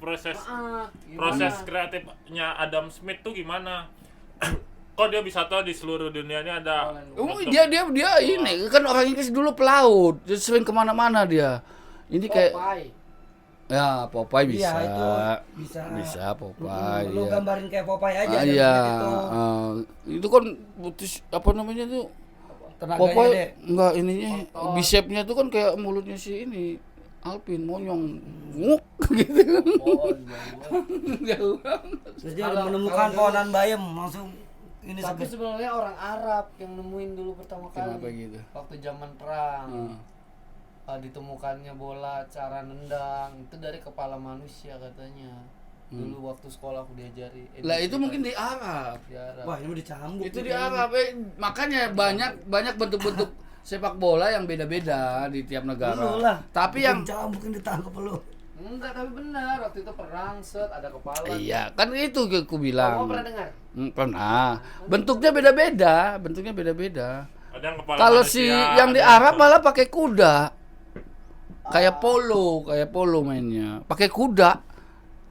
B: Gimana?
D: kreatifnya Adam Smith tuh gimana? Kok dia bisa tahu di seluruh dunia ini ada bentuk-
A: Dia ini kan orang Inggris dulu pelaut, dia sering kemana-mana dia. Ini kayak
B: Popeye.
A: ya Popeye bisa,
C: Iya, itu bisa.
A: Popeye.
C: Lu
A: Ya.
C: gambarin kayak Popeye aja.
A: Iya,
C: Gitu.
A: itu kan butuh apa namanya tuh?
C: Tenaganya
A: Popeye
C: deh.
A: enggak ininya bisepnya tuh kan kayak mulutnya si ini Alvin monyong nguk gitu. Jauh banget.
C: Terus dia menemukan pohonan bayam langsung ini
B: Tapi
C: seger.
B: sebenarnya orang Arab yang nemuin dulu pertama kali.
A: Kenapa gitu?
B: Waktu zaman perang. Ditemukannya bola cara nendang itu dari kepala manusia katanya. Dulu waktu sekolah aku diajari.
A: Lah itu mungkin di Arab.
B: di Arab.
C: Wah, ini udah dicambuk.
A: Itu
C: nih
A: di
C: kayaknya.
A: Arab, makanya banyak bentuk-bentuk sepak bola yang beda-beda di tiap
C: Lu
A: negara.
C: lah.
A: Tapi yang
C: dicambuk yang ditangkap lu.
B: Enggak, tapi benar waktu itu perang ada kepala.
A: iya, kan itu aku
B: Kamu
A: bilang.
B: pernah dengar?
A: Pernah. Bentuknya beda-beda.
D: ada yang kepala
A: Kalau
D: manusia,
A: si yang di
D: ada-
A: Arab malah pakai kuda. Kayak polo mainnya. Pakai kuda.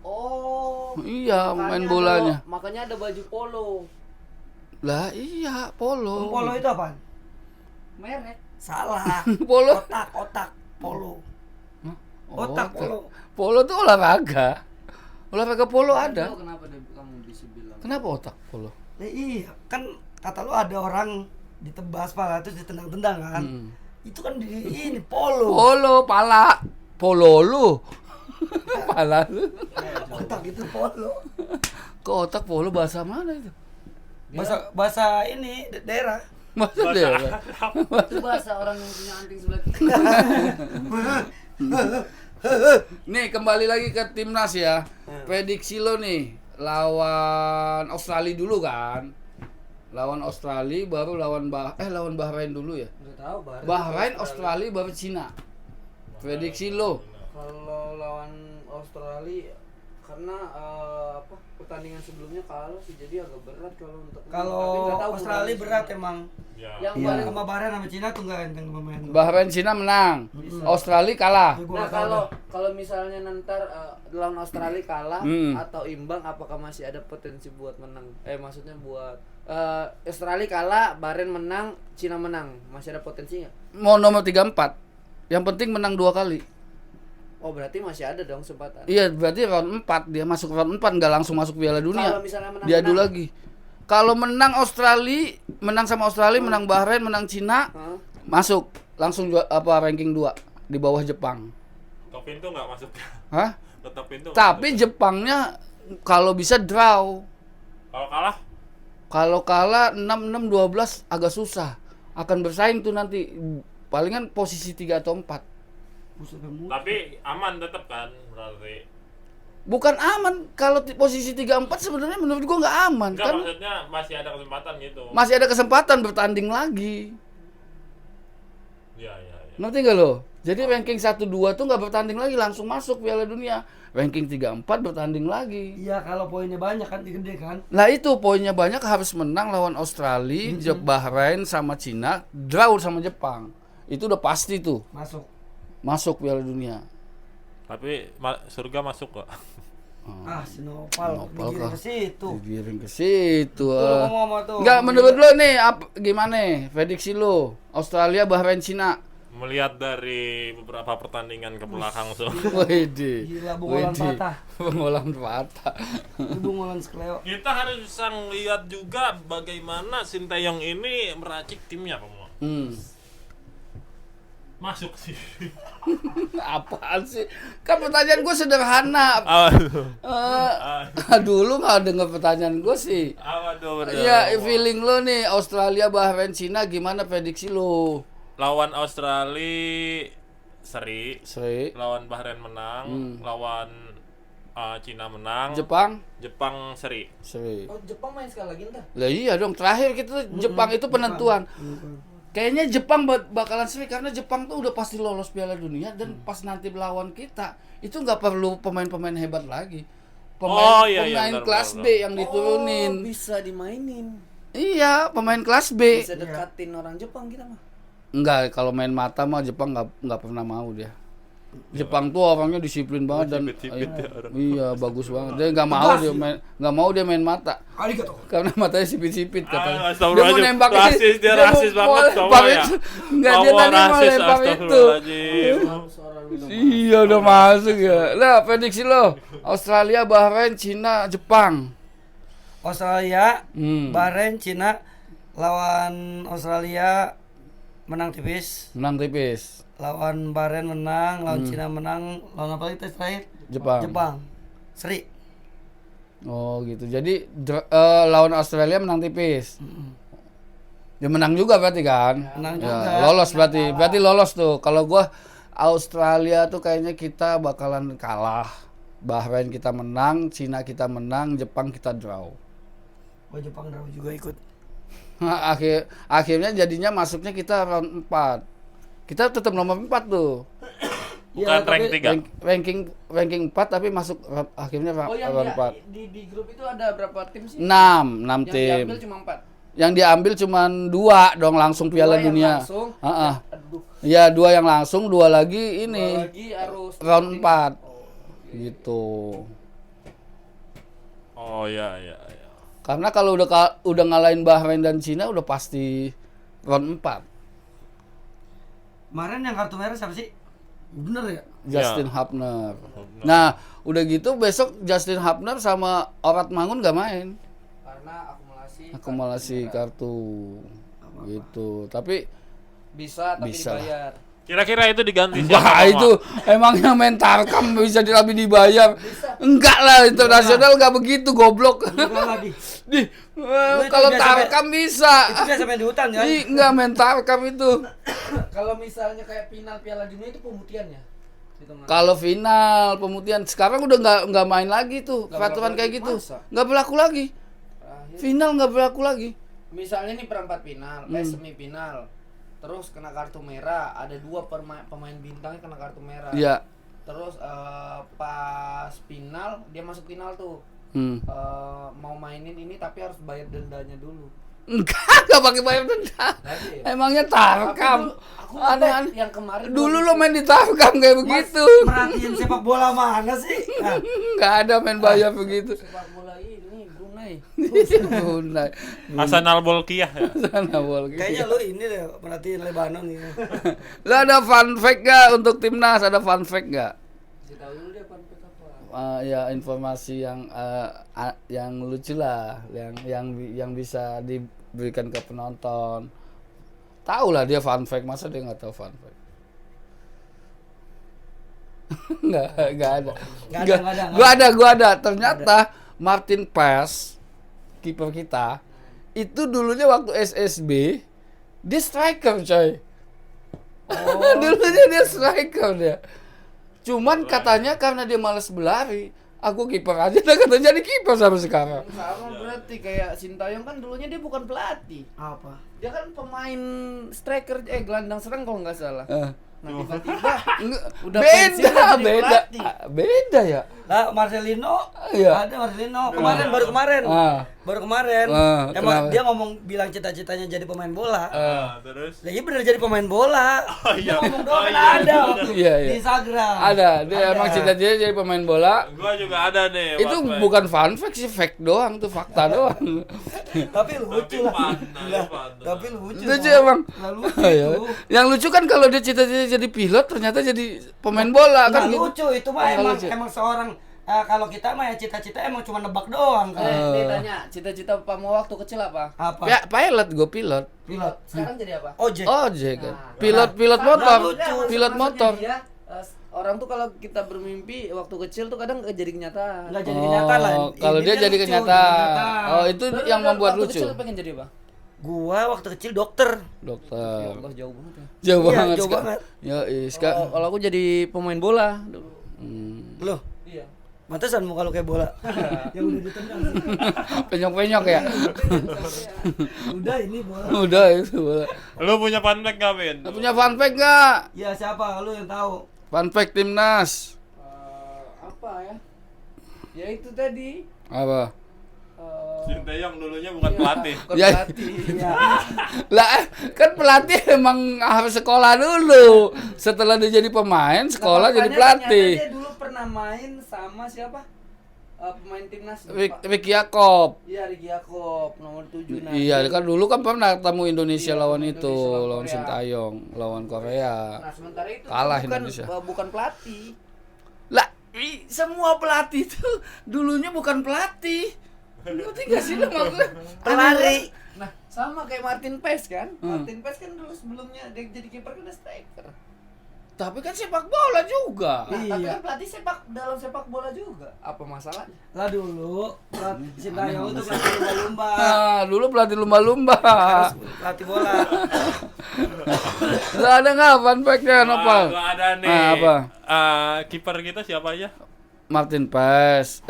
B: Oh.
A: Iya, main
B: makanya
A: bolanya.
B: Makanya ada baju polo.
A: Lah iya, polo.
C: Polo itu apaan?
B: Merek.
C: Salah.
A: Polo.
C: Otak polo.
A: Oh,
C: Otak polo.
A: Polo tuh olahraga. Olahraga polo ada.
B: Tahu kenapa
A: Kenapa otak polo?
C: Iya, kan kata lu ada orang ditebas pala terus ditendang-tendang kan. Itu kan ini polo.
A: Polo, pala. Polo lu. Pala lu.
C: Otak itu polo.
A: Kok otak polo bahasa mana itu?
C: Bahasa ini daerah.
A: Bahasa daerah.
B: Itu bahasa orang yang punya anting sebelah kiri.
A: Nih kembali lagi ke timnas ya. Prediksi lo nih lawan Australia dulu kan? Lawan Australia baru lawan Bahrain dulu ya.
B: Enggak tahu
A: Bahrain, Australia baru Cina. Prediksi lo.
B: Kalau lawan Australia karena pertandingan sebelumnya kalah sih, jadi agak berat kalau untuk
C: Kalau Australia berat emang.
D: Ya.
B: yang
C: Iya.
B: paling
C: Sama Bahrain sama Cina tuh enggak enteng pemain.
A: Bahrain Cina menang. Australia kalah.
B: Nah, kalau misalnya nanti lawan Australia kalah atau imbang, apakah masih ada potensi buat menang? Maksudnya buat Australia kalah, Bahrain menang, Cina menang, masih ada potensi nggak?
A: Mau nomor 34. Yang penting menang 2 kali.
B: Oh, berarti masih ada dong kesempatan.
A: Iya, berarti round 4 dia masuk round 4 enggak langsung masuk Piala Dunia.
B: Kalau misalnya menang,
A: Diadu lagi. Kalau menang Australia, menang sama Australia, menang Bahrain, menang Cina, masuk langsung ranking 2 di bawah Jepang.
D: Top pintu nggak masuk.
A: Hah?
D: Tetap pintu.
A: Tapi Jepangnya kalau bisa draw.
D: Kalau kalah
A: Kalau kalah 6-6 12 agak susah. Akan bersaing tuh nanti palingan posisi 3 atau 4.
D: tapi aman tetap kan berarti.
A: Bukan aman, kalau posisi 3-4 sebenarnya menurut gua nggak aman.
D: Enggak,
A: Kan
D: maksudnya masih ada kesempatan gitu.
A: masih ada kesempatan bertanding lagi.
D: Iya.
A: Ngerti nggak lo? Jadi ranking 1-2 tuh nggak bertanding lagi, langsung masuk Piala Dunia. Ranking 3-4 bertanding lagi.
C: Iya, kalau poinnya banyak kan gede kan.
A: Nah itu poinnya banyak, harus menang lawan Australia, Bahrain sama Cina, draw sama Jepang. Itu udah pasti tuh masuk Piala Dunia.
D: Tapi surga masuk kok.
C: Sinopal digiring ke situ.
A: Digiring ke situ.
C: Tuh ngomong tuh.
A: Enggak, menurut lo nih gimana? Prediksi lo Australia, Bahrain, Cina.
D: Melihat dari beberapa pertandingan ke belakang so.
A: Wede.
C: Gila, bungolan patah.
A: Bungolan patah.
C: Itu bungolan skleo.
D: Kita harus bisa lihat juga bagaimana Sinteyong ini meracik timnya, Pak. Masuk sih.
A: Apaan sih? Kan pertanyaan gue sederhana. Dulu nggak dengar pertanyaan gue sih. Iya, feeling lo nih Australia, Bahrain, Cina gimana prediksi lo?
D: Lawan Australia seri. Lawan Bahrain menang. Lawan Cina menang. Jepang seri.
B: Oh, Jepang main sekali lagi entah.
A: Lah iya dong, terakhir kita Jepang itu penentuan. Kayaknya Jepang bakalan seri karena Jepang tuh udah pasti lolos Piala Dunia dan pas nanti melawan kita itu nggak perlu pemain-pemain hebat lagi. Pemain kelas B yang diturunin.
B: Bisa dimainin.
A: Iya, pemain kelas B.
B: Bisa dekatin orang Jepang kita mah.
A: Enggak, kalau main mata mah Jepang nggak pernah mau dia. Jepang tuh orangnya disiplin banget dan iya bagus banget. Dia nggak mau dia main mata. Karena matanya sipit-sipit katanya. Dia mau nembak
D: rasis, dia rasis banget sama ya.
A: Enggak, dia tadi mau lempar itu. Iya udah masuk ya. Lah prediksi lo Australia, Bahrain, Cina, Jepang.
C: Australia, Bahrain, Cina lawan Australia menang tipis. Lawan Bahrain menang, lawan Cina menang, lawan apa lagi terakhir? Jepang. Seri.
A: Oh gitu. Jadi lawan Australia menang tipis. Dia menang juga berarti kan?
C: Menang
A: ya,
C: juga.
A: Lolos berarti. Berarti lolos tuh. Kalau gua Australia tuh kayaknya kita bakalan kalah. Bahrain kita menang, Cina kita menang, Jepang kita draw.
C: Oh, Jepang draw juga ikut.
A: Akhirnya jadinya masuknya kita round 4. Kita tetap nomor 4 tuh.
D: Bukan
A: ranking 4 tapi masuk akhirnya round 4.
B: Di grup itu ada berapa tim sih?
A: 6 tim.
B: Yang diambil cuma 4.
A: Yang diambil cuma 2 dong langsung Piala Dunia. Iya, 2 yang langsung, 2 lagi ini.
B: 2 lagi harus
A: round 4. Gitu.
D: Oh iya.
A: Karena kalau udah ngalahin Bahrain dan Cina udah pasti round 4.
C: Kemarin yang kartu merah siapa sih? Bener ya?
A: Justin Hubner. Nah, udah gitu besok Justin Hubner sama Orat Mangun gak main.
B: karena
A: akumulasi kartu gitu. Tapi
B: bisa tapi
A: Bisa lah.
B: dibayar.
D: Kira-kira itu diganti siapa?
A: wah
D: Bapak?
A: itu emangnya main tarkam bisa lebih dibayar? Enggak lah, internasional enggak begitu goblok.
C: Enggak di.
A: Di
C: Itu
A: kalau
C: biasa
A: tarkam bisa.
C: Itu biasa main di hutan kan?
A: Enggak main tarkam itu.
B: Kalau misalnya kayak final Piala Dunia itu pemutihannya. Hitungan.
A: Kalau final pemutihan sekarang udah nggak main lagi tuh
B: Nggak
A: peraturan
B: berlaku
A: kayak
B: lagi,
A: gitu.
B: masa?
A: Nggak berlaku lagi.
B: Terakhir.
A: Final nggak berlaku lagi.
B: Misalnya nih perempat final, semifinal. Terus kena kartu merah, ada 2 pemain bintangnya kena kartu merah.
A: Iya.
B: Terus pas final dia masuk final tuh.
A: Hmm.
B: Mau mainin ini tapi harus bayar dendanya dulu.
A: Enggak pakai bayar denda.
B: Lagi ya?
A: Emangnya tarkam.
B: Aku
A: Aneh-aneh.
B: yang kemarin
A: Dulu lo main di tarkam kayak begitu.
C: Merhatiin sepak bola mana sih? Nah,
A: Enggak ada main bayar begitu.
B: sepak bola ini Brunei.
A: Brunei.
D: Hasan Al-Bolkiah ya.
A: Sana bol gitu.
C: kayaknya lu ini deh merhatiin Lebanon gitu.
A: Lo ada fun fact gak untuk timnas? Ada fun fact gak?
B: Kasih tahu dulu deh fun fact apa.
A: Ya informasi yang lucu lah, yang bisa diberikan ke penonton. Tahu lah dia fun fact, masa dia nggak tahu fun fact? nggak ada. Gua ada. Ternyata Martin Paes, kiper kita, itu dulunya waktu SSB dia striker coy. Dulunya dia striker dia. Cuman katanya karena dia malas berlari, aku kiper aja, dia katanya jadi kiper sampai sekarang.
B: Sama berarti kayak Sintayong kan dulunya dia bukan pelatih.
C: Apa?
B: Dia kan pemain striker gelandang serang kalau nggak salah. Nah tiba-tiba
A: Enggak,
B: udah pensiun jadi pelatih.
A: beda ya.
C: Lah Marcelino,
A: Iya.
C: ada Marcelino baru kemarin. Baru kemarin.
A: kenapa?
C: Emang dia bilang cita-citanya jadi pemain bola.
D: Terus
C: Lagi bener jadi pemain bola.
D: Oh, iya.
C: Dia ngomong doang
D: Oh,
C: kan
D: iya,
C: ada
D: bener.
C: waktu
A: Iya,
C: di
A: iya.
C: Instagram.
A: Ada, dia emang cita-cita jadi pemain bola.
D: gua juga ada nih.
A: Itu
D: fun fact.
A: bukan fun fact sih, fact doang tuh, fakta doang.
C: Tapi lucu lah.
D: pandai,
C: Lah,
D: pandai.
C: Tapi lucu.
A: Lucu
C: Bang.
A: emang.
C: Lah lucu
A: Iya.
C: itu.
A: Yang lucu kan kalau dia cita-cita jadi pilot ternyata jadi pemain bola
C: Nggak
A: kan gitu.
C: lucu itu mah
A: Nggak
C: emang
A: lucu.
C: emang seorang kalau kita mah ya cita-cita emang cuma nebak doang kan.
B: Dia tanya cita-cita Pak mau waktu kecil apa?
C: Apa?
A: Ya, pilot, gue pilot.
C: Pilot.
B: Sekarang jadi apa?
C: Ojek.
A: Ojek kan.
B: Nah,
A: Pilot
C: nah,
A: motor.
C: lucu.
A: Pilot motor.
B: Dia, orang tuh kalau kita bermimpi waktu kecil tuh kadang nggak jadi kenyataan.
C: Nggak jadi kenyataan lah.
A: Kalau dia
C: Intinya
A: jadi
C: lucu,
A: kenyataan. Oh, itu
B: Lu
A: yang membuat
B: waktu
A: lucu.
B: kecil pengen jadi apa?
C: Gua waktu kecil dokter.
A: Dokter.
B: Allah jauh banget ya.
A: Jauh
C: Iya,
A: banget.
C: jauh
A: Ska.
C: banget.
A: Ya, Ska.
B: Kalau aku jadi pemain bola dulu.
C: Loh,
B: Iya.
C: mantesan muka lu kayak bola. Yang udah ditendang.
A: Penyok-penyok ya.
C: Udah ini bola.
A: Udah itu bola.
D: Lu punya fun fact nggak, Vin?
A: Lu punya fun fact nggak?
C: Ya siapa lu yang tahu?
A: Fun fact timnas.
B: Apa ya? Ya itu tadi.
A: Apa?
D: Sinteyong dulunya bukan pelatih.
B: Bukan
A: Ya.
B: pelatih.
C: Ya.
A: Lah kan pelatih emang harus sekolah dulu. Setelah dia jadi pemain, sekolah jadi
B: Makanya ternyata
A: pelatih.
B: Dia dulu pernah main sama siapa? Pemain timnas.
A: Ricky Yakob.
B: Iya, Ricky Yakob nomor 7 nah.
A: Iya, kan dulu kan pernah ketemu Indonesia
B: Iya,
A: lawan
B: Indonesia
A: itu,
B: lawan
A: lawan
B: Korea.
A: Sintayong, lawan Korea.
B: Nah, sementara itu
A: Kalah
B: bukan
A: Indonesia.
B: bukan pelatih.
A: Lah, semua pelatih itu dulunya bukan pelatih. Ngerti gak sih lu maksudnya?
C: Pelari.
B: Nah, sama kayak Martin Paes kan? Martin Paes kan dulu sebelumnya dia jadi kiper kan udah striker.
A: Tapi kan sepak bola juga.
B: Nah, tapi
C: Iya.
B: kan pelatih dalam sepak bola juga. Apa masalahnya?
C: Lah dulu pelatih Sintayong itu pelatih lumba-lumba.
A: Nah, dulu pelatih lumba-lumba.
C: Harus pelatih bola.
A: Lah ada nggak fun fact-nya apa?
D: Gua ada nih.
A: Nah, apa?
D: Kiper kita siapa aja?
A: Martin Paes,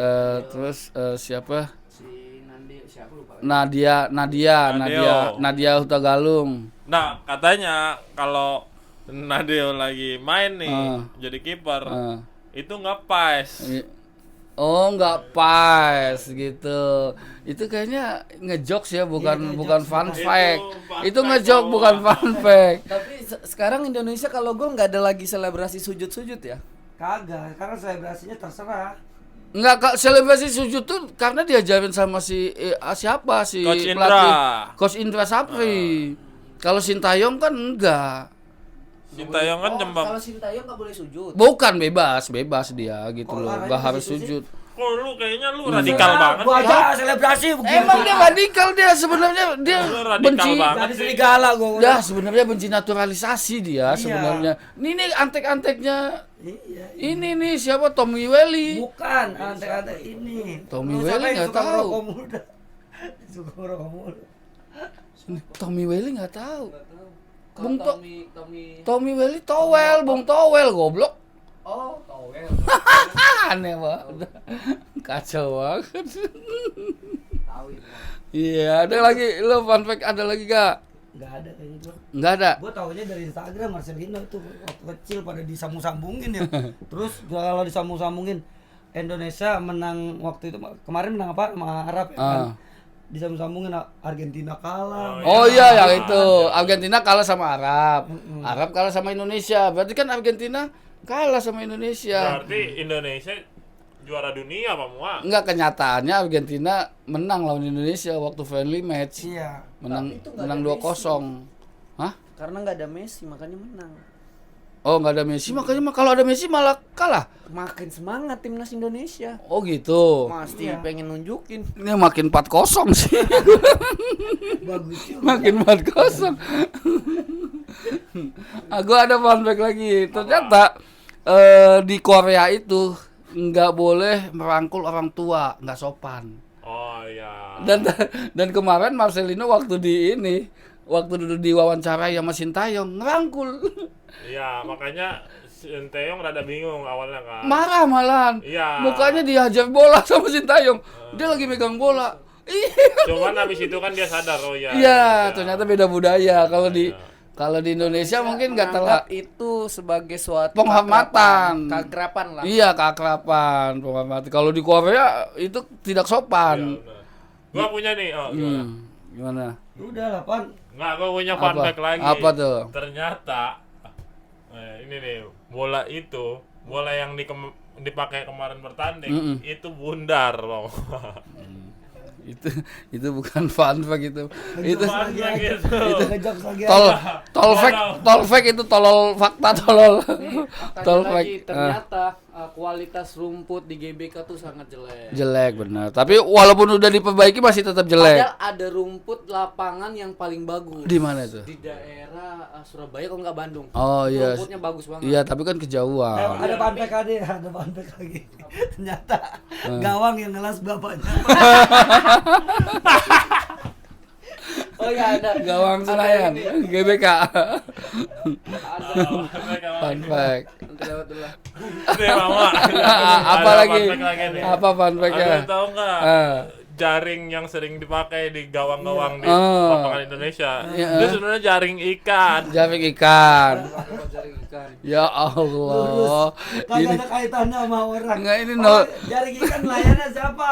A: terus siapa?
B: Si Nandi siapa lupa.
A: Nadia Hutagalung.
D: Nah, katanya kalau Nadeo lagi main nih jadi kiper, itu nggak pas.
A: Oh, nggak pas gitu. Itu kayaknya ngejokes ya, bukan fun fact. Itu ngejok bukan fun fact.
B: Tapi sekarang Indonesia kalau gol nggak ada lagi selebrasi sujud-sujud ya?
C: Kagak, karena selebrasinya terserah.
A: Enggak, Kak, selebrasi sujud tuh karena diajarin sama siapa si
D: Coach
A: pelatih
D: Indra.
A: Coach Indra Sapri. Kalau Sintayong kan enggak.
D: Sintayong kan jembak.
B: Kalau Sintayong nggak boleh sujud.
A: Bukan, bebas dia gitu loh.
C: Olahraga
A: Nggak harus
C: gitu sih.
A: sujud.
D: Kok lu kayaknya lu radikal banget.
C: Gua
D: ya.
C: aja selebrasi begini.
A: Emang dia radikal dia sebenarnya dia
D: Lu radikal
A: benci.
D: banget.
C: Jadi serigala gua.
A: Ya sebenarnya benci naturalisasi dia sebenarnya. Ini antek-anteknya.
C: Iya.
A: Ini nih siapa Tommy Welly.
C: Bukan, antek-antek ini.
A: Tommy
C: Lu
A: Welly
C: siapa yang
A: nggak
C: suka
A: tahu.
C: ngerokok muda? Suka ngerokok muda.
A: Tommy Welly nggak tahu.
B: Kalau
A: Bung To-
B: Tommy
A: Tommy Welly towel, Bung Towel goblok.
B: oh towel.
A: Aneh banget. Kacau banget.
B: Tahu itu.
A: Iya, ada lagi lo fun fact ada lagi gak?
C: Enggak ada kayaknya gua.
A: Enggak ada.
C: Gua taunya dari Instagram Marcelino itu waktu kecil pada disambung-sambungin ya. Terus kalau disambung-sambungin Indonesia menang waktu itu kemarin menang apa sama Arab ya kan. Disambung-sambungin Argentina kalah.
A: Oh iya yang itu. Argentina kalah sama Arab. Arab kalah sama Indonesia. Berarti kan Argentina kalah sama Indonesia.
D: Berarti Indonesia juara dunia apa mua?
A: Enggak, kenyataannya Argentina menang lawan Indonesia waktu friendly match.
C: Iya.
A: Menang
B: Tapi itu nggak
A: menang
B: ada
A: 2-0. Hah?
B: Karena nggak ada Messi makanya menang.
A: Oh, enggak ada Messi makanya kalau ada Messi malah kalah.
B: Makin semangat timnas Indonesia.
A: Oh gitu.
B: Pasti pengen nunjukin.
A: Ini makin 4-0 sih.
C: Bagus juga.
A: Makin 4-0. Gua ada fun fact lagi. Ternyata di Korea itu nggak boleh merangkul orang tua, nggak sopan.
D: Oh iya.
A: Dan kemarin Marcelino waktu diwawancara sama Sintayong ngerangkul.
D: Iya, makanya Sintayong rada bingung awalnya kan.
A: Marah malahan.
D: Iya.
A: Mukanya dihajar bola sama Sintayong. Dia lagi megang bola. Iya.
D: Cuman habis itu kan dia sadar oh ya.
A: Iya, ternyata beda budaya. Kalau di Indonesia mungkin nggak telah
B: itu sebagai suatu
A: penghormatan,
B: keakraban lah.
A: Iya, keakraban, penghormatan. Kalau di Korea itu tidak sopan.
D: Gua punya nih, gimana?
A: Gimana?
C: Udah lah, Pan.
D: Enggak, gua punya fun
A: Apa?
D: fact lagi.
A: Apa tuh?
D: Ternyata ini nih, bola yang dipakai kemarin bertanding itu bundar, Bang.
A: itu bukan fun fact itu. Itu
D: Fun fact gitu.
C: Itu ngejokes lagi.
A: tol fact itu tolol fakta tolol. Tol fact.
B: Lagi, ternyata kualitas rumput di GBK tuh sangat jelek.
A: Jelek benar. Tapi walaupun udah diperbaiki masih tetap jelek.
B: Padahal ada rumput lapangan yang paling bagus.
A: Di mana itu?
B: Di daerah Surabaya kalau nggak Bandung.
A: Oh iya.
B: Rumputnya bagus banget.
A: Iya, tapi kan kejauhan.
C: Ada panpek lagi. Ternyata gawang yang ngelas bapaknya.
B: Oh iya ada.
A: Gawang
B: Ada
A: Senayan,
B: ini.
A: GBK.
B: Ada.
A: Fun fact.
B: Nanti lewat dulu lah.
D: Nih, Mama.
A: Apa
D: Ada
A: lagi?
D: fun fact lagi nih.
A: Apa fun fact-nya?
D: Ada tahu nggak? Jaring yang sering dipakai di gawang-gawang di lapangan Indonesia.
A: Iya.
D: Itu sebenarnya jaring ikan.
A: Jaring ikan.
B: Pakai jaring ikan.
A: Ya Allah.
C: Kagak
A: Ini
C: ada kaitannya sama orang.
A: enggak ini no.
C: Jaring ikan layannya siapa?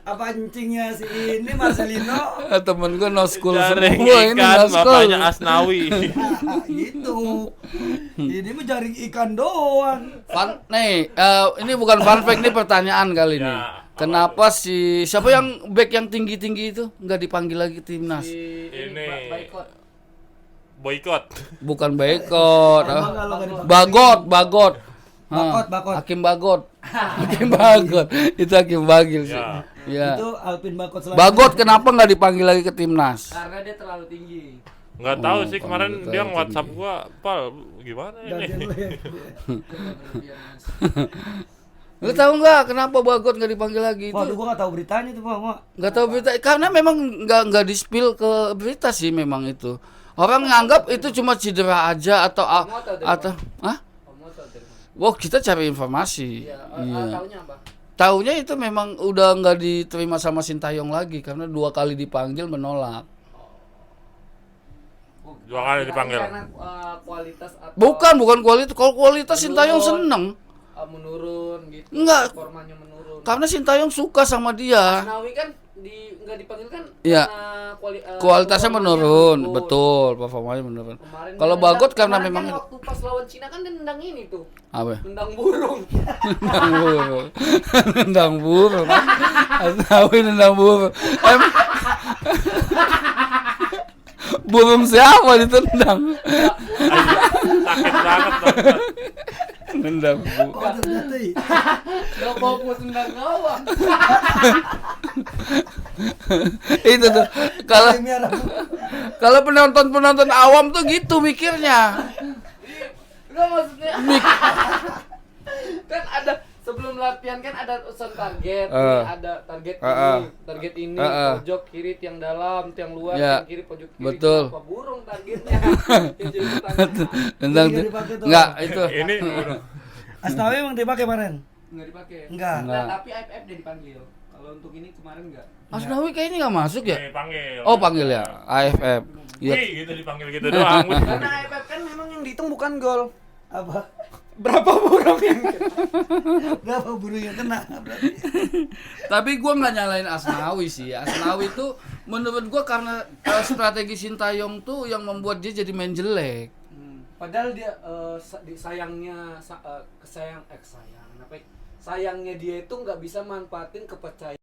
C: Apa encingnya si ini Marcelino?
A: Temen gue no school
D: Jaring
A: semua ini
D: ikan
A: no school.
D: bapaknya Asnawi.
C: Gitu. Ini mah jaring ikan doang.
A: Ini bukan fun fact, ini pertanyaan kali ini.
D: Ya,
A: Kenapa siapa yang back yang tinggi-tinggi itu nggak dipanggil lagi timnas?
D: Ini.
B: Baikot.
D: Boykot.
A: Bukan Baikot.
C: Emang kalau nggak dipakai-
A: Bagot.
C: Bakot.
A: Hakim Bagot. Hakim Bagot. Itu Hakim Bagil sih.
D: Ya.
A: Ya.
C: Itu Alvin Bakot selanjutnya.
A: Bagot kenapa nggak dipanggil lagi ke timnas?
B: Karena dia terlalu tinggi.
D: Nggak tahu
A: Oh,
D: sih
A: kalau
D: kemarin
A: gitu
D: dia
A: tinggi.
D: nge-WhatsApp gua, "Pal, gimana ini?"
C: Gantian lu ya.
A: Lu tahu nggak kenapa Bagot nggak dipanggil lagi?
C: Waduh,
A: Itu
C: gua nggak tahu beritanya tuh, Mak.
A: nggak tahu berita, karena memang nggak di-spill ke berita sih memang itu. Orang nganggap itu cuma cedera aja atau hah?
B: Kamu tahu dari mana?
A: Wah, kita cari informasi.
B: Iya.
A: Iya.
B: Taunya apa?
A: Taunya itu memang udah nggak diterima sama Sintayong lagi karena 2 kali dipanggil menolak.
D: Dua kali dipanggil.
B: Karena kualitas atau
A: Bukan kualitas. Kalau kualitas Sintayong seneng.
B: menurun gitu.
A: Enggak.
B: Performanya menurun.
A: Karena Sintayong suka sama dia.
B: Asnawi kan nggak dipanggil kan
A: Iya.
B: karena
A: Kualitasnya
B: performanya
A: menurun, betul, performanya menurun.
B: Kemarin
A: Kalau
B: dia
A: Bagot
B: nendang-
A: karena
B: kemarin
A: memang
B: kan waktu pas lawan Cina kan dia nendang ini tuh.
A: apa?
B: Nendang burung.
A: Nendang burung. Nendang burung. Asnawi nendang burung. Burung siapa ditendang?
D: sakit banget banget.
A: Nendang bu.
C: Oh, ternyata iya.
B: Gak fokus tendang gawang.
A: Itu tuh kalau
C: Merah.
A: kalau penonton awam tuh gitu mikirnya.
B: Enggak maksudnya. Kan ada sebelum latihan kan ada urusan target, nih, ada target ini, pojok kiri tiang dalam, tiang luar,
A: Ya.
B: tiang kiri pojok kiri.
A: Betul.
B: Apa burung targetnya? Yang jadi pertanyaan.
A: Nendang
C: Iya,
A: tuh.
C: dipakai tuh.
A: Enggak, itu.
D: Ini burung.
C: Asnawi emang dipakai kemarin?
B: Enggak dipakai.
C: Enggak.
B: Nah, tapi AFF dia dipanggil. Kalau untuk ini kemarin enggak.
A: Asnawi kayaknya nggak masuk ya?
D: Panggil.
A: Oh, panggil ya. AFF. Iya.
D: Wih, gitu dipanggil gitu doang.
B: Karena AFF kan memang yang dihitung bukan gol.
C: Apa?
B: Berapa burung yang kena?
C: Berapa burung yang kena? Berarti.
A: Tapi gua nggak nyalain Asnawi sih. Asnawi tuh menurut gua karena strategi Sintayong tuh yang membuat dia jadi main jelek.
B: Padahal dia sayangnya sayangnya dia itu nggak bisa manfaatin kepercayaan